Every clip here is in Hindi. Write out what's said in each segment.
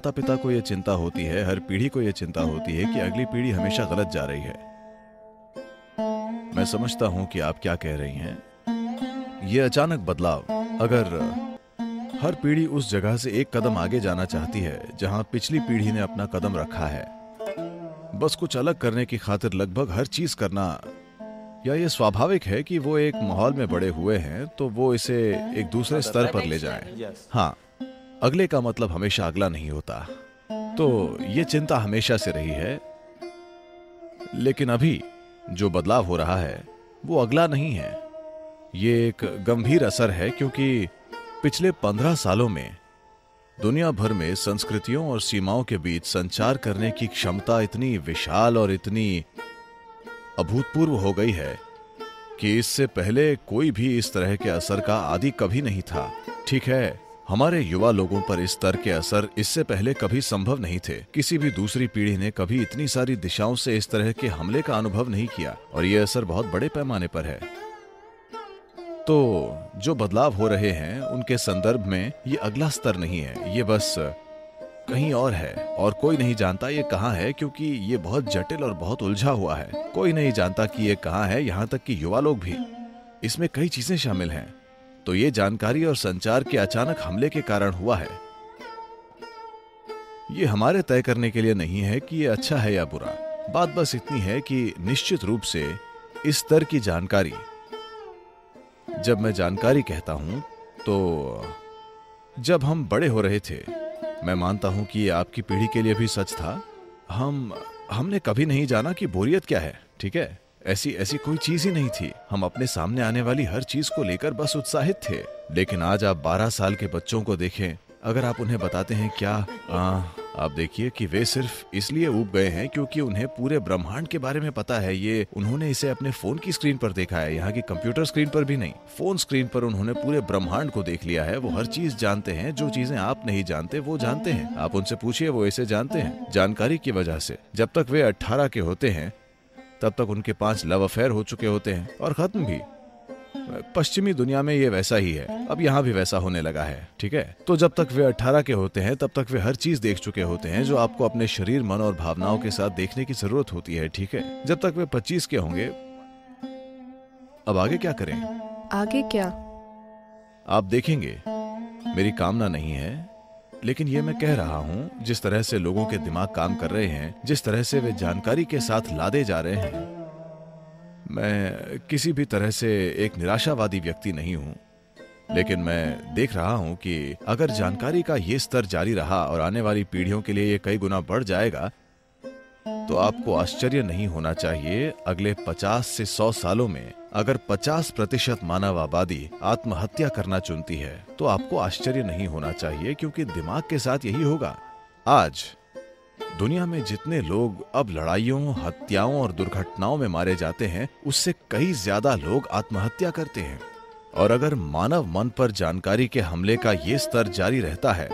माता पिता को ये चिंता होती है, हर पीढ़ी को ये चिंता होती है कि अगली पीढ़ी हमेशा गलत जा रही है। मैं समझता हूं कि आप क्या कह रही हैं। ये अचानक बदलाव, अगर हर पीढ़ी उस जगह से एक कदम आगे जाना चाहती है जहां पिछली पीढ़ी ने अपना कदम रखा है, बस कुछ अलग करने की खातिर लगभग हर चीज करना, या ये स्वाभाविक है कि वो एक माहौल में बड़े हुए हैं तो वो इसे एक दूसरे स्तर पर ले जाएं। हाँ, अगले का मतलब हमेशा अगला नहीं होता। तो ये चिंता हमेशा से रही है, लेकिन अभी जो बदलाव हो रहा है वो अगला नहीं है। ये एक गंभीर असर है, क्योंकि पिछले 15 सालों में दुनिया भर में संस्कृतियों और सीमाओं के बीच संचार करने की क्षमता इतनी विशाल और इतनी अभूतपूर्व हो गई है कि इससे पहले कोई भी इस तरह के असर का आदी कभी नहीं था। ठीक है, हमारे युवा लोगों पर इस तरह के असर इससे पहले कभी संभव नहीं थे। किसी भी दूसरी पीढ़ी ने कभी इतनी सारी दिशाओं से इस तरह के हमले का अनुभव नहीं किया, और यह असर बहुत बड़े पैमाने पर है। तो जो बदलाव हो रहे हैं उनके संदर्भ में ये अगला स्तर नहीं है, ये बस कहीं और है, और कोई नहीं जानता ये कहाँ है, क्योंकि ये बहुत जटिल और बहुत उलझा हुआ है। कोई नहीं जानता कि ये कहाँ है, यहाँ तक कि युवा लोग भी। इसमें कई चीजें शामिल हैं। तो ये जानकारी और संचार के अचानक हमले के कारण हुआ है। ये हमारे तय करने के लिए नहीं है कि ये अच्छा है या बुरा। बात बस इतनी है कि निश्चित रूप से इस स्तर की जानकारी, जब मैं जानकारी कहता हूं तो जब हम बड़े हो रहे थे, मैं मानता हूं कि ये आपकी पीढ़ी के लिए भी सच था, हमने कभी नहीं जाना कि बोरियत क्या है। ठीक है, ऐसी कोई चीज ही नहीं थी। हम अपने सामने आने वाली हर चीज को लेकर बस उत्साहित थे। लेकिन आज आप 12 साल के बच्चों को देखें, अगर आप उन्हें बताते हैं क्या, आप देखिए कि वे सिर्फ इसलिए ऊब गए हैं क्योंकि उन्हें पूरे ब्रह्मांड के बारे में पता है। ये उन्होंने इसे अपने फोन की स्क्रीन पर देखा है, यहाँ की कंप्यूटर स्क्रीन पर भी नहीं, फोन स्क्रीन पर उन्होंने पूरे ब्रह्मांड को देख लिया है। वो हर चीज जानते हैं, जो चीजें आप नहीं जानते वो जानते हैं। आप उनसे पूछिए, वो इसे जानते हैं जानकारी की वजह से। जब तक वे 18 के होते हैं तब तक उनके 5 लव अफेयर हो चुके होते हैं, और खत्म भी। पश्चिमी दुनिया में ये वैसा ही है, अब यहाँ भी वैसा होने लगा है। ठीक है, तो जब तक वे 18 के होते हैं तब तक वे हर चीज देख चुके होते हैं जो आपको अपने शरीर, मन और भावनाओं के साथ देखने की जरूरत होती है। ठीक है, जब तक वे 25 के होंगे। अब आगे क्या करें? आगे क्या? आप देखेंगे, मेरी कामना नहीं है, लेकिन ये मैं कह रहा हूं, जिस तरह से लोगों के दिमाग काम कर रहे हैं, जिस तरह से वे जानकारी के साथ लादे जा रहे हैं, मैं किसी भी तरह से एक निराशावादी व्यक्ति नहीं हूं, लेकिन मैं देख रहा हूं कि अगर जानकारी का ये स्तर जारी रहा और आने वाली पीढ़ियों के लिए ये कई गुना बढ़ जाएगा, तो आपको आश्चर्य नहीं होना चाहिए अगले 50 से 100 सालों में अगर 50% मानव आबादी आत्महत्या करना चुनती है, तो आपको आश्चर्य नहीं होना चाहिए, क्योंकि दिमाग के साथ यही होगा। आज दुनिया में जितने लोग अब लड़ाइयों, हत्याओं और दुर्घटनाओं में मारे जाते हैं, उससे कई ज्यादा लोग आत्महत्या करते हैं। और अगर मानव मन पर जानकारी के हमले का ये स्तर जारी रहता है,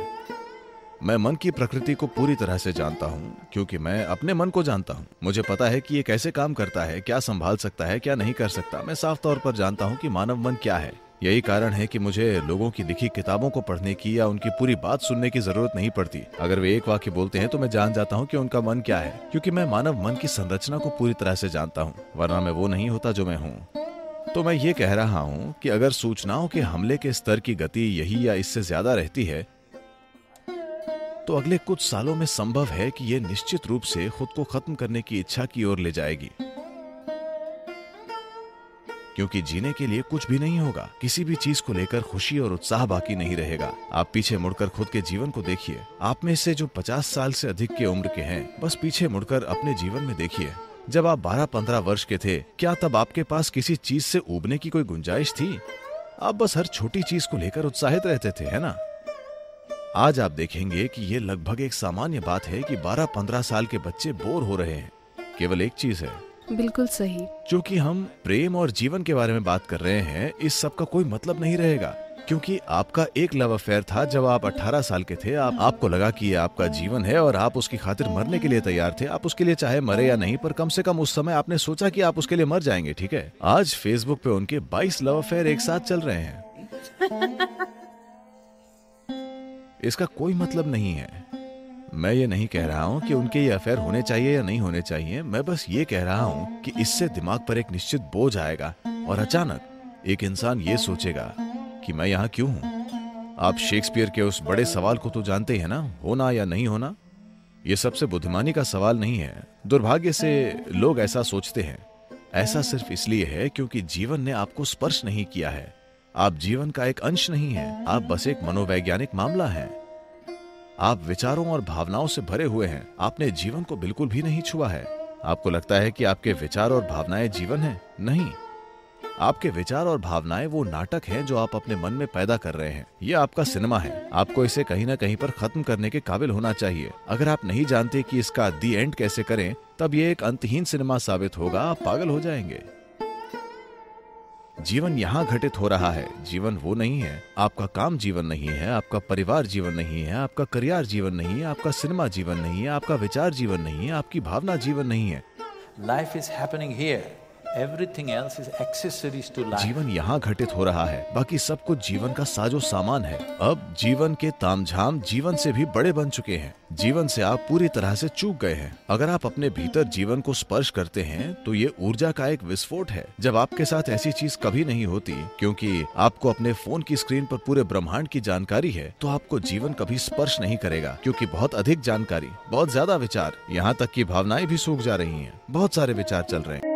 मैं मन की प्रकृति को पूरी तरह से जानता हूं, क्योंकि मैं अपने मन को जानता हूं। मुझे पता है कि ये कैसे काम करता है, क्या संभाल सकता है, क्या नहीं कर सकता। मैं साफ तौर पर जानता हूं कि मानव मन क्या है। यही कारण है कि मुझे लोगों की लिखी किताबों को पढ़ने की या उनकी पूरी बात सुनने की जरूरत नहीं पड़ती। अगर वे एक वाक्य बोलते हैं तो मैं जान जाता हूं कि उनका मन क्या है, क्योंकि मैं मानव मन की संरचना को पूरी तरह से जानता हूं, वरना मैं वो नहीं होता जो मैं हूं। तो मैं ये कह रहा हूं कि अगर सूचनाओं के हमले के स्तर की गति यही या इससे ज्यादा रहती है, तो अगले कुछ सालों में संभव है कि यह निश्चित रूप से खुद को खत्म करने की इच्छा की ओर ले जाएगी, क्योंकि जीने के लिए कुछ भी नहीं होगा। किसी भी चीज को लेकर खुशी और उत्साह बाकी नहीं रहेगा। आप पीछे मुड़कर खुद के जीवन को देखिए। आप में से जो 50 साल से अधिक के उम्र के हैं, बस पीछे मुड़कर अपने जीवन में देखिए। जब आप 12-15 वर्ष के थे, क्या तब आपके पास किसी चीज से ऊबने की कोई गुंजाइश थी? आप बस हर छोटी चीज को लेकर उत्साहित रहते थे, है ना? आज आप देखेंगे कि ये लगभग एक सामान्य बात है कि 12-15 साल के बच्चे बोर हो रहे हैं। केवल एक चीज है। बिल्कुल सही। क्योंकि हम प्रेम और जीवन के बारे में बात कर रहे हैं, इस सब का कोई मतलब नहीं रहेगा, क्योंकि आपका एक लव अफेयर था जब आप 18 साल के थे। आपको लगा कि ये आपका जीवन है और आप उसकी खातिर मरने के लिए तैयार थे। आप उसके लिए चाहे मरे या नहीं, पर कम से कम उस समय आपने सोचा कि आप उसके लिए मर जाएंगे। ठीक है, आज फेसबुक पे उनके 22 लव अफेयर एक साथ चल रहे हैं। इसका कोई मतलब नहीं है। मैं ये नहीं कह रहा हूँ कि उनके ये अफेयर होने चाहिए या नहीं होने चाहिए। मैं बस ये कह रहा हूँ कि इससे दिमाग पर एक निश्चित बोझ आएगा और अचानक एक इंसान ये सोचेगा कि मैं यहाँ क्यों हूँ। आप शेक्सपियर के उस बड़े सवाल को तो जानते हैं ना, होना या नहीं होना। ये सबसे बुद्धिमानी का सवाल नहीं है। दुर्भाग्य से लोग ऐसा सोचते हैं। ऐसा सिर्फ इसलिए है क्योंकि जीवन ने आपको स्पर्श नहीं किया है। आप जीवन का एक अंश नहीं है, आप बस एक मनोवैज्ञानिक मामला है। आप विचारों और भावनाओं से भरे हुए हैं, आपने जीवन को बिल्कुल भी नहीं छुआ है। आपको लगता है कि आपके विचार और भावनाएं जीवन हैं? नहीं, आपके विचार और भावनाएं वो नाटक हैं जो आप अपने मन में पैदा कर रहे हैं। ये आपका सिनेमा है। आपको इसे कहीं ना कहीं पर खत्म करने के काबिल होना चाहिए। अगर आप नहीं जानते कि इसका दी एंड कैसे करें, तब ये एक अंतहीन सिनेमा साबित होगा। आप पागल हो जाएंगे। जीवन यहाँ घटित हो रहा है, जीवन वो नहीं है। आपका काम जीवन नहीं है, आपका परिवार जीवन नहीं है, आपका करियर जीवन नहीं है, आपका सिनेमा जीवन नहीं है, आपका विचार जीवन नहीं है, आपकी भावना जीवन नहीं है। Life is happening here. Everything else is accessories to life. जीवन यहाँ घटित हो रहा है, बाकी सब कुछ जीवन का साजो सामान है। अब जीवन के तामझाम जीवन से भी बड़े बन चुके हैं। जीवन से आप पूरी तरह से चूक गए हैं। अगर आप अपने भीतर जीवन को स्पर्श करते हैं तो ये ऊर्जा का एक विस्फोट है। जब आपके साथ ऐसी चीज कभी नहीं होती, क्योंकि आपको अपने फोन की स्क्रीन पर पूरे ब्रह्मांड की जानकारी है, तो आपको जीवन कभी स्पर्श नहीं करेगा, क्योंकि बहुत अधिक जानकारी, बहुत ज्यादा विचार, यहाँ तक कि भावनाएं भी सूख जा रही हैं। बहुत सारे विचार चल रहे हैं।